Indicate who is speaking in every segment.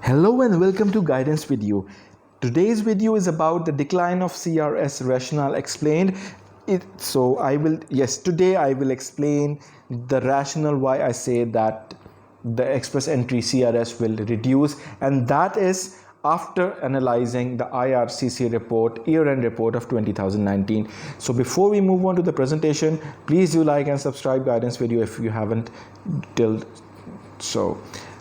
Speaker 1: Hello and welcome to guidance video. Today's video is about the decline of CRS rationale explained. Today I will explain the rationale why I say that the express entry CRS will reduce, and that is after analyzing the IRCC report, year-end report of 2019. So before we move on to the presentation, please do like and subscribe guidance video if you haven't till so.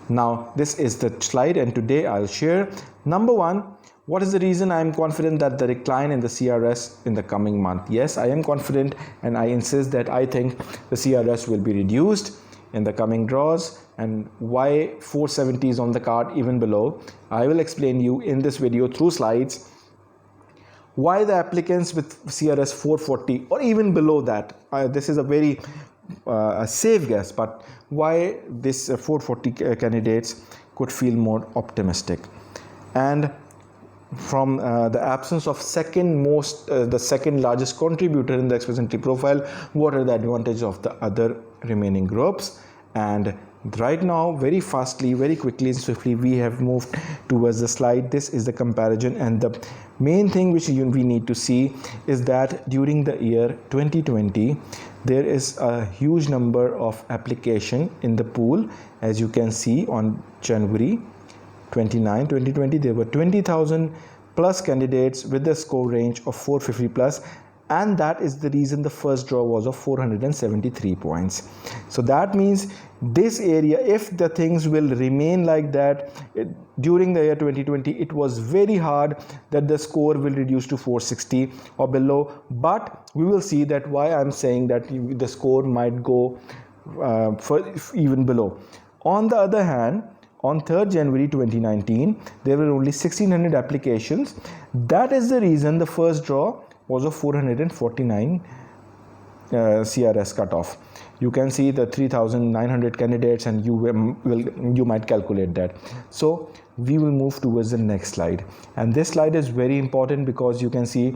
Speaker 1: Now this is the slide, and today I'll share number one, what is the reason I am confident that the decline in the CRS in the coming month. Yes, I am confident, and I insist that I think the CRS will be reduced in the coming draws, and why 470 is on the card even below. I will explain you in this video through slides why the applicants with CRS 440 or even below that, this is a very safe guess, but why this 440 candidates could feel more optimistic. And from the absence of the second largest contributor in the express entry profile, what are the advantages of the other remaining groups? And right now, very fastly, very quickly and swiftly, we have moved towards the slide. This is the comparison, and the main thing which we need to see is that during the year 2020 there is a huge number of application in the pool. As you can see, on January 29, 2020 there were 20,000 plus candidates with the score range of 450 plus, and that is the reason the first draw was of 473 points. So that means this area, if the things will remain like that during the year 2020, it was very hard that the score will reduce to 460 or below, but we will see that why I'm saying that the score might go for even below. On the other hand, on 3rd January 2019 there were only 1600 applications. That is the reason the first draw was of 449 CRS cutoff. You can see the 3,900 candidates, and you might calculate that. So we will move towards the next slide, and this slide is very important because you can see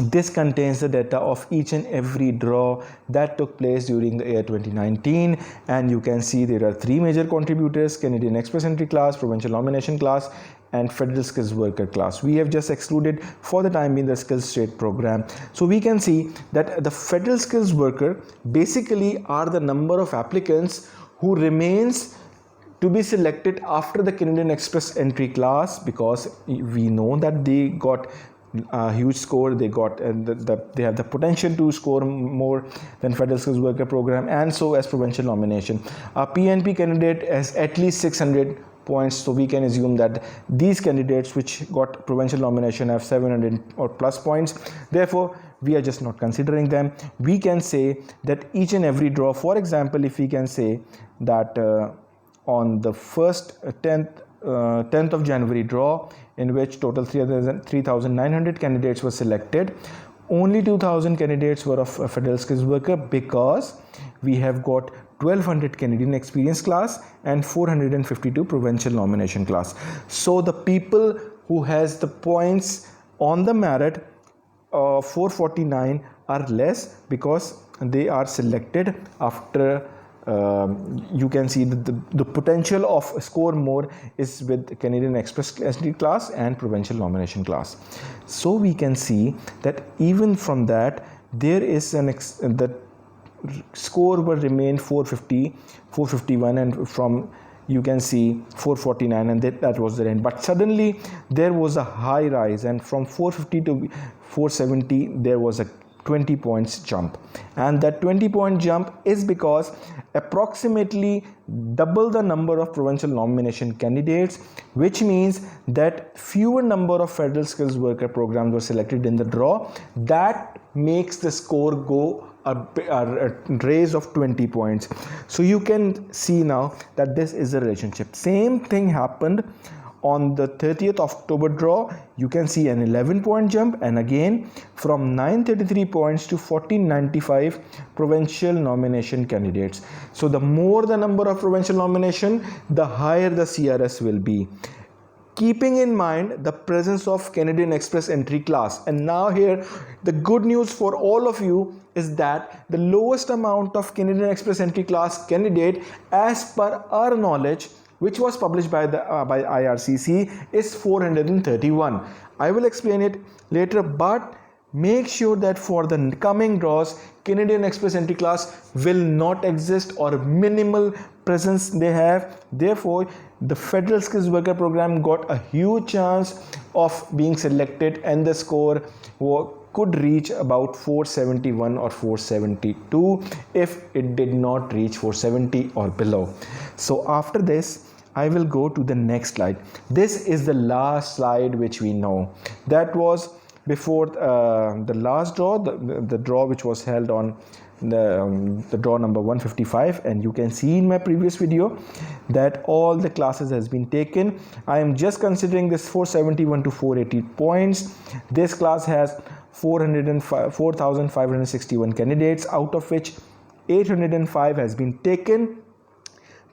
Speaker 1: this contains the data of each and every draw that took place during the year 2019, and you can see there are three major contributors: Canadian Express Entry class, Provincial Nomination class, and Federal Skills Worker class. We have just excluded for the time being the Skills State program. So we can see that the Federal Skills Worker basically are the number of applicants who remains to be selected after the Canadian Express Entry class, because we know that they got a huge score. They got they have the potential to score more than Federal Skills Worker program, and so as Provincial Nomination. A PNP candidate has at least 600 points, so we can assume that these candidates which got Provincial Nomination have 700 or plus points. Therefore we are just not considering them. We can say that each and every draw, for example, if we can say that on the first 10th of January draw, in which total 3,900 candidates were selected, only 2,000 candidates were of Federal Skills Worker, because we have got 1,200 Canadian Experience class and 452 Provincial Nomination class. So the people who has the points on the merit 449 are less, because they are selected after you can see that the potential of score more is with Canadian Express Entry class and Provincial Nomination class. So we can see that even from that there is the score will remain 450, 451, and from you can see 449, and that was the end. But suddenly there was a high rise, and from 450 to 470 there was a 20 points jump, and that 20 point jump is because approximately double the number of Provincial Nomination candidates, which means that fewer number of Federal Skills Worker programs were selected in the draw. That makes the score go a raise of 20 points. So you can see now that this is a relationship. Same thing happened on the 30th October draw. You can see an 11 point jump, and again from 933 points to 1495 Provincial Nomination candidates. So the more the number of Provincial Nomination, the higher the CRS will be, keeping in mind the presence of Canadian Express Entry class. And now here the good news for all of you is that the lowest amount of Canadian Express Entry class candidate, as per our knowledge, which was published by IRCC, is 431. I will explain it later, but make sure that for the coming draws, Canadian Express entry class will not exist or minimal presence they have. Therefore, the Federal Skills Worker Program got a huge chance of being selected, and the score could reach about 471 or 472 if it did not reach 470 or below. So after this, I will go to the next slide. This is the last slide which we know. That was before the last draw, the draw which was held on the draw number 155, and you can see in my previous video that all the classes has been taken. I am just considering this 471 to 480 points. This class has 4,561 candidates, out of which 805 has been taken.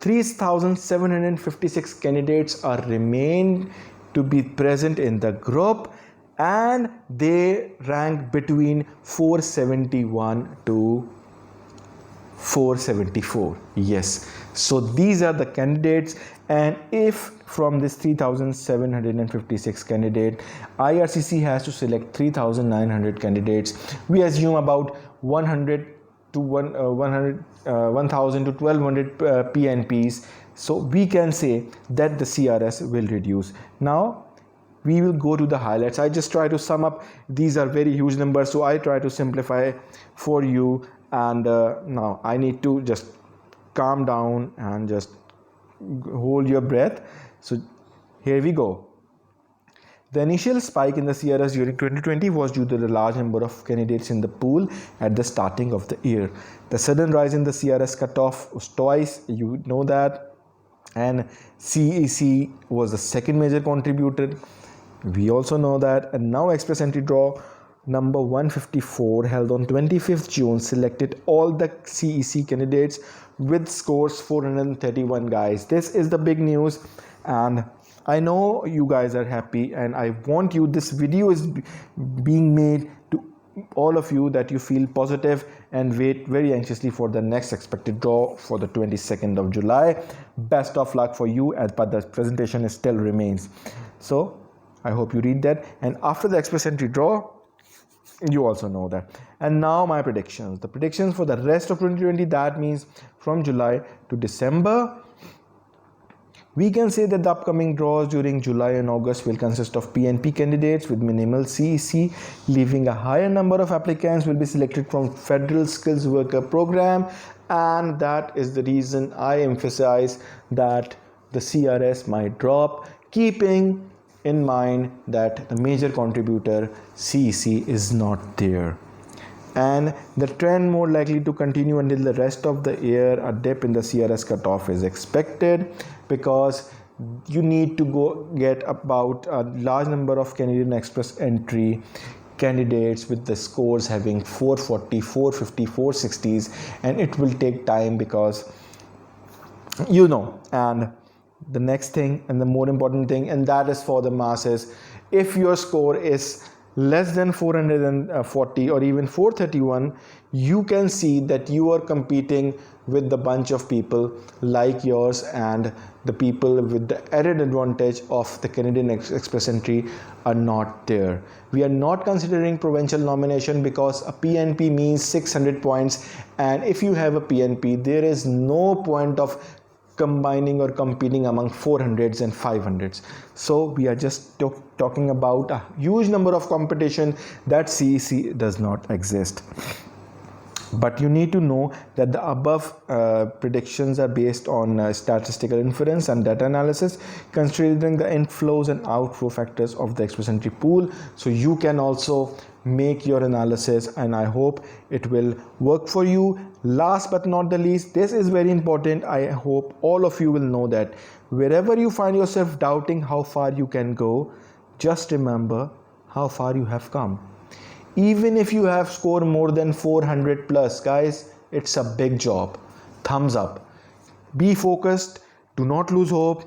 Speaker 1: 3,756 candidates are remain to be present in the group, and they rank between 471 to 474. Yes, so these are the candidates, and if from this 3,756 candidate, IRCC has to select 3,900 candidates, we assume about 1,000 to 1,200 PNPs. So we can say that the CRS will reduce. Now we will go to the highlights. I just try to sum up. These are very huge numbers, so I try to simplify for you. And now I need to just calm down and just hold your breath. So here we go. The initial spike in the CRS during 2020 was due to the large number of candidates in the pool at the starting of the year. The sudden rise in the CRS cutoff was twice, you know that, and CEC was the second major contributor. We also know that. And now Express Entry Draw number 154 held on 25th June selected all the CEC candidates with scores 431, guys. This is the big news, and I know you guys are happy, and I want you, this video is being made to all of you that you feel positive and wait very anxiously for the next expected draw for the 22nd of July. Best of luck for you, but the presentation still remains. So I hope you read that. And after the Express Entry Draw, you also know that. And now my predictions. The predictions for the rest of 2020, that means from July to December. We can say that the upcoming draws during July and August will consist of PNP candidates with minimal CEC, leaving a higher number of applicants will be selected from Federal Skills Worker Program, and that is the reason I emphasize that the CRS might drop, keeping in mind that the major contributor CEC is not there. And the trend more likely to continue until the rest of the year. A dip in the CRS cutoff is expected because you need to go get about a large number of Canadian Express entry candidates with the scores having 440, 450, 460s, and it will take time because you know. And the next thing, and the more important thing, and that is for the masses, if your score is less than 440 or even 431, you can see that you are competing with the bunch of people like yours, and the people with the added advantage of the Canadian Express entry are not there. We are not considering provincial nomination because a PNP means 600 points, and if you have a PNP, there is no point of combining or competing among 400s and 500s. So we are just talking about a huge number of competition that CEC does not exist. But you need to know that the above predictions are based on statistical inference and data analysis, considering the inflows and outflow factors of the Express entry pool. So you can also make your analysis, and I hope it will work for you. Last but not the least, this is very important. I hope all of you will know that wherever you find yourself doubting how far you can go, just remember how far you have come. Even if you have scored more than 400 plus, guys, it's a big job. Thumbs up. Be focused. Do not lose hope.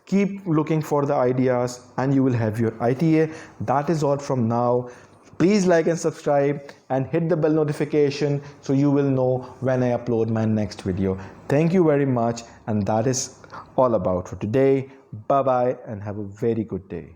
Speaker 1: Keep looking for the ideas, and you will have your ITA. That is all from now. Please like and subscribe and hit the bell notification so you will know when I upload my next video. Thank you very much, and that is all about for today. Bye bye and have a very good day.